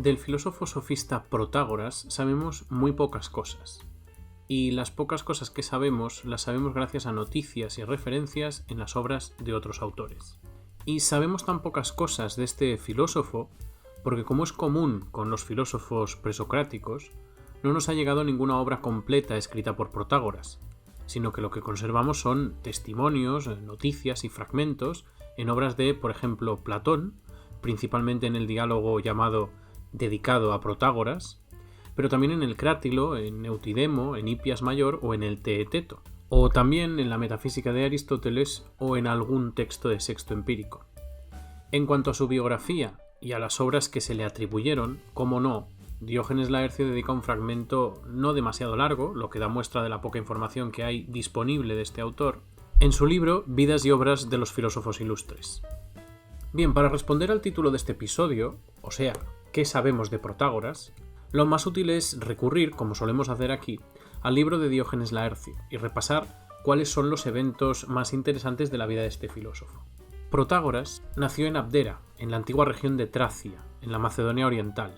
Del filósofo sofista Protágoras sabemos muy pocas cosas, y las pocas cosas que sabemos las sabemos gracias a noticias y referencias en las obras de otros autores. Y sabemos tan pocas cosas de este filósofo porque, como es común con los filósofos presocráticos, no nos ha llegado ninguna obra completa escrita por Protágoras, sino que lo que conservamos son testimonios, noticias y fragmentos en obras de, por ejemplo, Platón, principalmente en el diálogo llamado dedicado a Protágoras, pero también en el Crátilo, en Eutidemo, en Hipias Mayor o en el Teeteto, o también en la Metafísica de Aristóteles o en algún texto de Sexto Empírico. En cuanto a su biografía y a las obras que se le atribuyeron, cómo no, Diógenes Laercio dedica un fragmento no demasiado largo, lo que da muestra de la poca información que hay disponible de este autor, en su libro Vidas y obras de los filósofos ilustres. Bien, para responder al título de este episodio, o sea, ¿qué sabemos de Protágoras?, lo más útil es recurrir, como solemos hacer aquí, al libro de Diógenes Laercio y repasar cuáles son los eventos más interesantes de la vida de este filósofo. Protágoras nació en Abdera, en la antigua región de Tracia, en la Macedonia Oriental,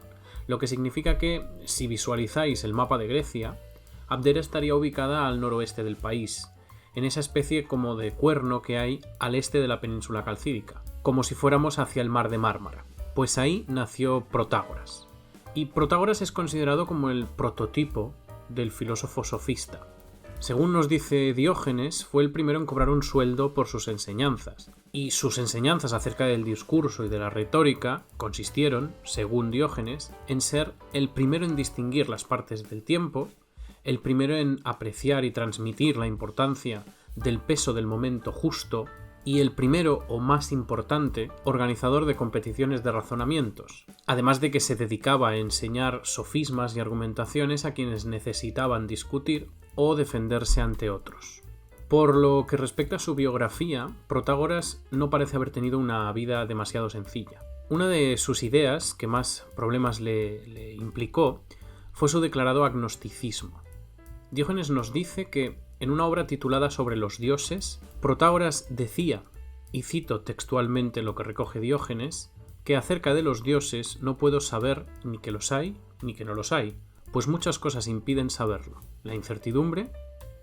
lo que significa que, si visualizáis el mapa de Grecia, Abdera estaría ubicada al noroeste del país, en esa especie como de cuerno que hay al este de la península calcídica, como si fuéramos hacia el mar de Mármara. Pues ahí nació Protágoras. Y Protágoras es considerado como el prototipo del filósofo sofista. Según nos dice Diógenes, fue el primero en cobrar un sueldo por sus enseñanzas, y sus enseñanzas acerca del discurso y de la retórica consistieron, según Diógenes, en ser el primero en distinguir las partes del tiempo, el primero en apreciar y transmitir la importancia del peso del momento justo, y el primero o más importante organizador de competiciones de razonamientos, además de que se dedicaba a enseñar sofismas y argumentaciones a quienes necesitaban discutir o defenderse ante otros. Por lo que respecta a su biografía, Protágoras no parece haber tenido una vida demasiado sencilla. Una de sus ideas que más problemas le implicó fue su declarado agnosticismo. Diógenes nos dice que, en una obra titulada Sobre los dioses, Protágoras decía, y cito textualmente lo que recoge Diógenes, que acerca de los dioses no puedo saber ni que los hay ni que no los hay, pues muchas cosas impiden saberlo, la incertidumbre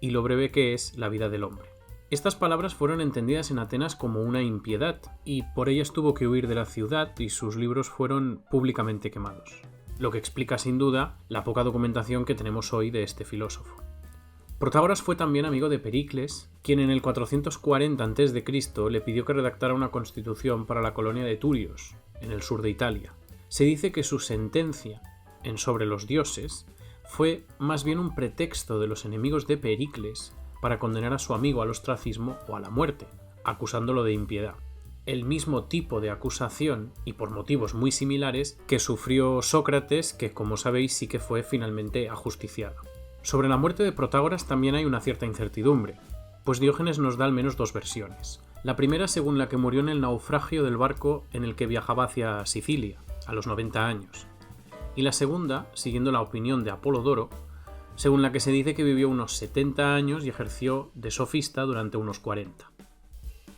y lo breve que es la vida del hombre. Estas palabras fueron entendidas en Atenas como una impiedad, y por ellas tuvo que huir de la ciudad y sus libros fueron públicamente quemados, lo que explica sin duda la poca documentación que tenemos hoy de este filósofo. Protágoras fue también amigo de Pericles, quien en el 440 a.C. le pidió que redactara una constitución para la colonia de Turios, en el sur de Italia. Se dice que su sentencia en Sobre los dioses fue más bien un pretexto de los enemigos de Pericles para condenar a su amigo al ostracismo o a la muerte, acusándolo de impiedad. El mismo tipo de acusación, y por motivos muy similares, que sufrió Sócrates, que como sabéis sí que fue finalmente ajusticiado. Sobre la muerte de Protágoras también hay una cierta incertidumbre, pues Diógenes nos da al menos dos versiones. La primera según la que murió en el naufragio del barco en el que viajaba hacia Sicilia, a los 90 años. Y la segunda, siguiendo la opinión de Apolodoro, según la que se dice que vivió unos 70 años y ejerció de sofista durante unos 40.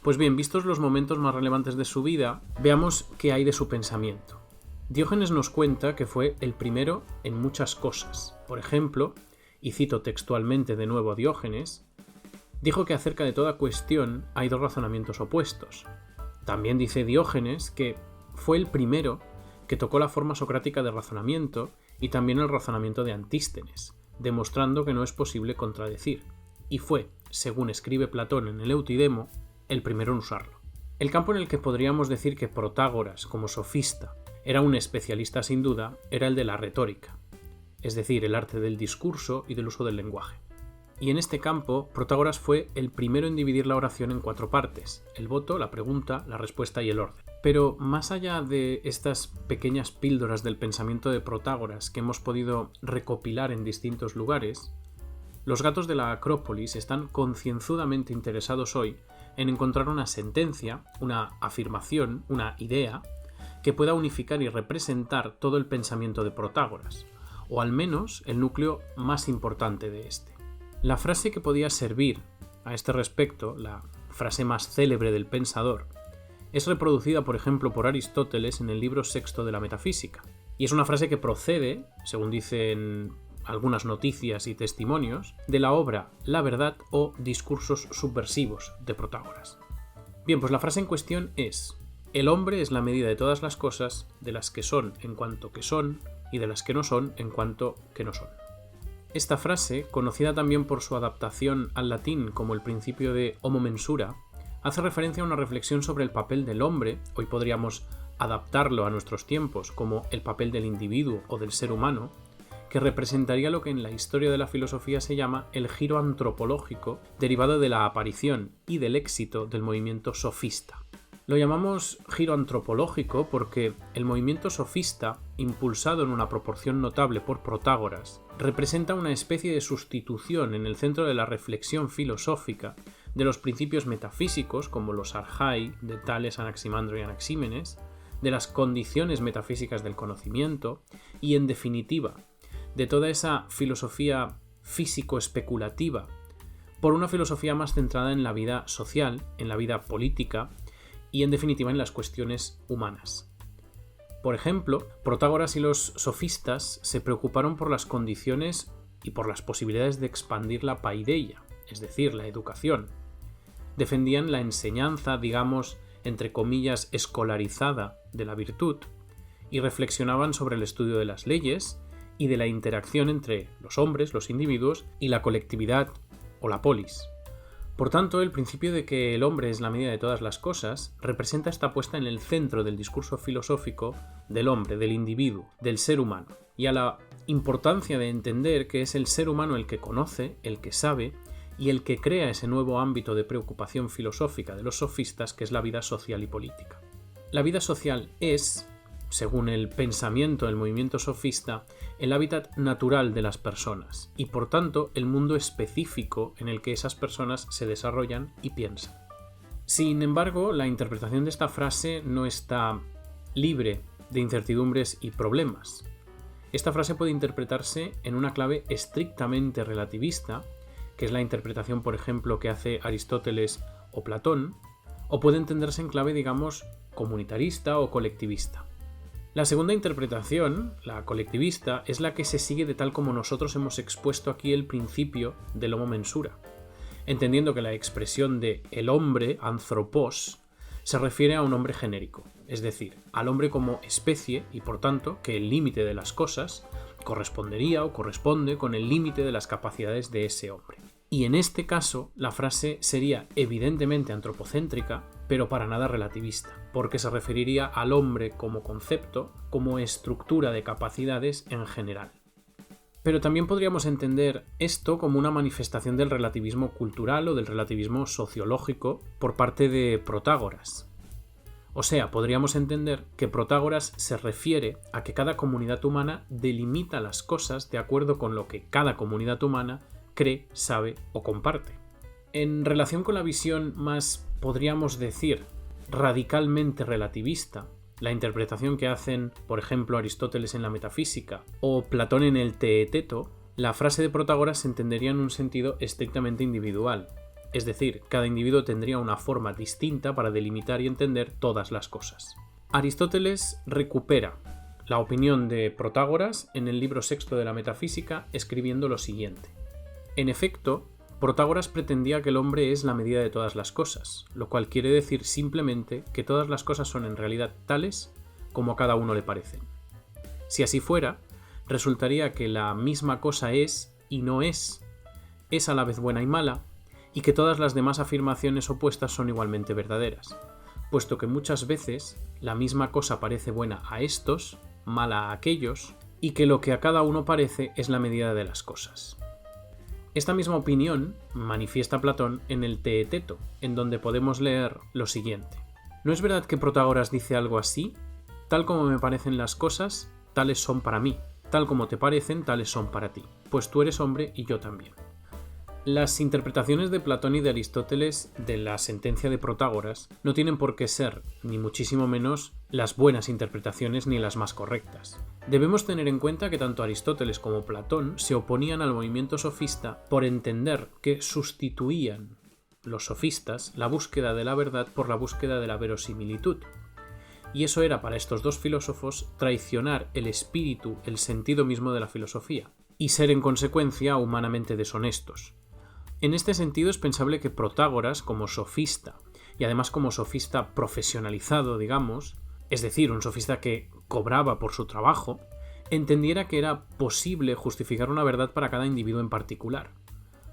Pues bien, vistos los momentos más relevantes de su vida, veamos qué hay de su pensamiento. Diógenes nos cuenta que fue el primero en muchas cosas. Por ejemplo, y cito textualmente de nuevo a Diógenes, dijo que acerca de toda cuestión hay dos razonamientos opuestos. También dice Diógenes que fue el primero que tocó la forma socrática de razonamiento y también el razonamiento de Antístenes, demostrando que no es posible contradecir, y fue, según escribe Platón en el Eutidemo, el primero en usarlo. El campo en el que podríamos decir que Protágoras, como sofista, era un especialista sin duda, era el de la retórica, es decir, el arte del discurso y del uso del lenguaje. Y en este campo, Protágoras fue el primero en dividir la oración en 4 partes: el voto, la pregunta, la respuesta y el orden. Pero más allá de estas pequeñas píldoras del pensamiento de Protágoras que hemos podido recopilar en distintos lugares, los gatos de la Acrópolis están concienzudamente interesados hoy en encontrar una sentencia, una afirmación, una idea, que pueda unificar y representar todo el pensamiento de Protágoras, o al menos el núcleo más importante de este. La frase que podía servir a este respecto, la frase más célebre del pensador, es reproducida por ejemplo por Aristóteles en el libro sexto de la Metafísica, Y es una frase que procede, según dicen algunas noticias y testimonios, de la obra La verdad o Discursos subversivos de Protágoras. Bien, pues la frase en cuestión es: el hombre es la medida de todas las cosas, de las que son en cuanto que son, y de las que no son en cuanto que no son. Esta frase, conocida también por su adaptación al latín como el principio de homo mensura, hace referencia a una reflexión sobre el papel del hombre. Hoy podríamos adaptarlo a nuestros tiempos como el papel del individuo o del ser humano, que representaría lo que en la historia de la filosofía se llama el giro antropológico derivado de la aparición y del éxito del movimiento sofista. Lo llamamos giro antropológico porque el movimiento sofista, impulsado en una proporción notable por Protágoras, representa una especie de sustitución en el centro de la reflexión filosófica de los principios metafísicos como los arjai de Tales, Anaximandro y Anaxímenes, de las condiciones metafísicas del conocimiento y, en definitiva, de toda esa filosofía físico-especulativa por una filosofía más centrada en la vida social, en la vida política y, en definitiva, en las cuestiones humanas. Por ejemplo, Protágoras y los sofistas se preocuparon por las condiciones y por las posibilidades de expandir la paideia, es decir, la educación. Defendían la enseñanza, digamos, entre comillas, escolarizada de la virtud, y reflexionaban sobre el estudio de las leyes y de la interacción entre los hombres, los individuos, y la colectividad o la polis. Por tanto, el principio de que el hombre es la medida de todas las cosas representa esta puesta en el centro del discurso filosófico del hombre, del individuo, del ser humano, y a la importancia de entender que es el ser humano el que conoce, el que sabe y el que crea ese nuevo ámbito de preocupación filosófica de los sofistas, que es la vida social y política. La vida social es, según el pensamiento del movimiento sofista, el hábitat natural de las personas y, por tanto, el mundo específico en el que esas personas se desarrollan y piensan. Sin embargo, la interpretación de esta frase no está libre de incertidumbres y problemas. Esta frase puede interpretarse en una clave estrictamente relativista, que es la interpretación, por ejemplo, que hace Aristóteles o Platón, o puede entenderse en clave, digamos, comunitarista o colectivista. La segunda interpretación, la colectivista, es la que se sigue de tal como nosotros hemos expuesto aquí el principio del homo mensura, entendiendo que la expresión de el hombre, anthropos, se refiere a un hombre genérico, es decir, al hombre como especie y, por tanto, que el límite de las cosas correspondería o corresponde con el límite de las capacidades de ese hombre. Y en este caso, la frase sería evidentemente antropocéntrica, pero para nada relativista, porque se referiría al hombre como concepto, como estructura de capacidades en general. Pero también podríamos entender esto como una manifestación del relativismo cultural o del relativismo sociológico por parte de Protágoras. O sea, podríamos entender que Protágoras se refiere a que cada comunidad humana delimita las cosas de acuerdo con lo que cada comunidad humana cree, sabe o comparte. En relación con la visión más, podríamos decir, radicalmente relativista, la interpretación que hacen, por ejemplo, Aristóteles en la metafísica o Platón en el Teeteto, la frase de Protágoras se entendería en un sentido estrictamente individual. Es decir, cada individuo tendría una forma distinta para delimitar y entender todas las cosas. Aristóteles recupera la opinión de Protágoras en el libro sexto de la Metafísica, escribiendo lo siguiente. En efecto, Protágoras pretendía que el hombre es la medida de todas las cosas, lo cual quiere decir simplemente que todas las cosas son en realidad tales como a cada uno le parecen. Si así fuera, resultaría que la misma cosa es y no es a la vez buena y mala, y que todas las demás afirmaciones opuestas son igualmente verdaderas, puesto que muchas veces la misma cosa parece buena a estos, mala a aquellos, y que lo que a cada uno parece es la medida de las cosas. Esta misma opinión manifiesta Platón en el Teeteto, en donde podemos leer lo siguiente. ¿No es verdad que Protágoras dice algo así? Tal como me parecen las cosas, tales son para mí, tal como te parecen, tales son para ti, pues tú eres hombre y yo también. Las interpretaciones de Platón y de Aristóteles de la sentencia de Protágoras no tienen por qué ser, ni muchísimo menos, las buenas interpretaciones ni las más correctas. Debemos tener en cuenta que tanto Aristóteles como Platón se oponían al movimiento sofista por entender que sustituían los sofistas la búsqueda de la verdad por la búsqueda de la verosimilitud. Y eso era para estos dos filósofos traicionar el espíritu, el sentido mismo de la filosofía, y ser en consecuencia humanamente deshonestos. En este sentido es pensable que Protágoras, como sofista, y además como sofista profesionalizado, digamos, es decir, un sofista que cobraba por su trabajo, entendiera que era posible justificar una verdad para cada individuo en particular.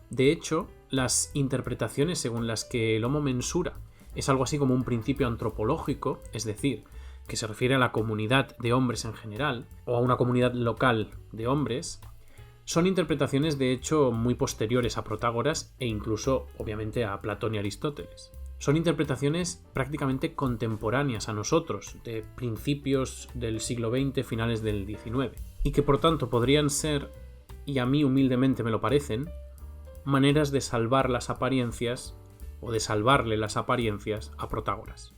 De hecho, las interpretaciones según las que el homo mensura es algo así como un principio antropológico, es decir, que se refiere a la comunidad de hombres en general, o a una comunidad local de hombres, son interpretaciones de hecho muy posteriores a Protágoras e incluso, obviamente, a Platón y Aristóteles. Son interpretaciones prácticamente contemporáneas a nosotros, de principios del siglo XX, finales del XIX, y que por tanto podrían ser, y a mí humildemente me lo parecen, maneras de salvar las apariencias o de salvarle las apariencias a Protágoras.